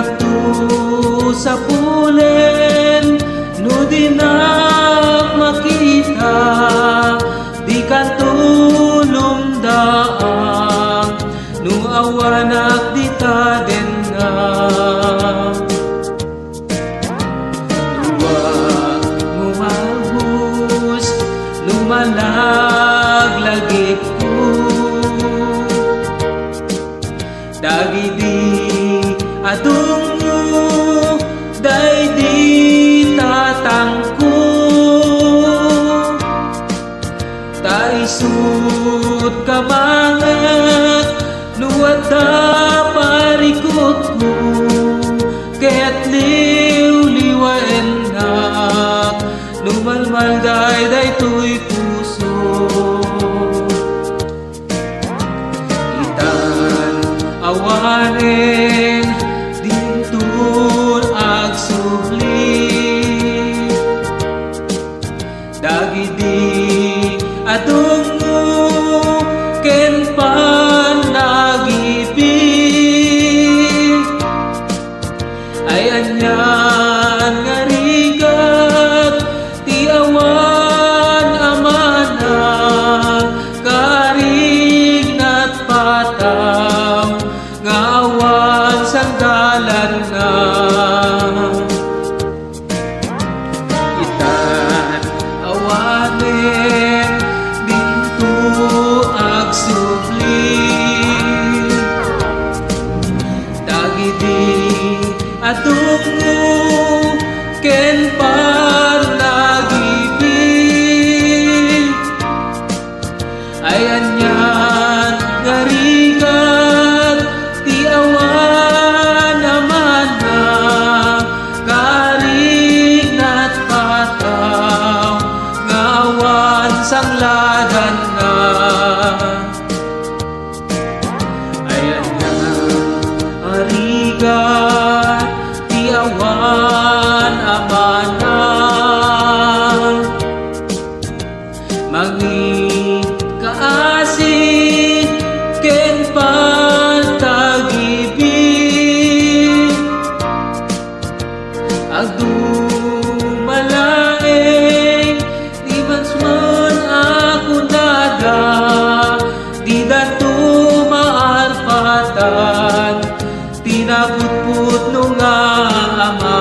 Dinakto sa pulen, no di na makita, di ka tulong daang, no awanak di ta din nga. Huwag mo mahus, no malaglagit ko, dagidi atong mo, day di tatangko, taisut ka mangat, nuwat ta parikot ko, kaya't liw-liwain nak, numalmal day tuy puso. Itan awanin dintun ag subli, dagidi atong mo ken panagipig, ay anyan nga rigat ti awan amana, karig na't pataw nga awan sanggalan na. Itan awanin dinto ag subli, dagidi atong mo ken panagipig, ay anyan nga rigat ti awan amana, karig na't pataw nga awan sangladan na. Ay anyan nga rigat ti awan amana, mangikaasi ken pantagibig, agdumalaeng di mansman ako nada, di dato maarpatan, tinaputput no nga ama.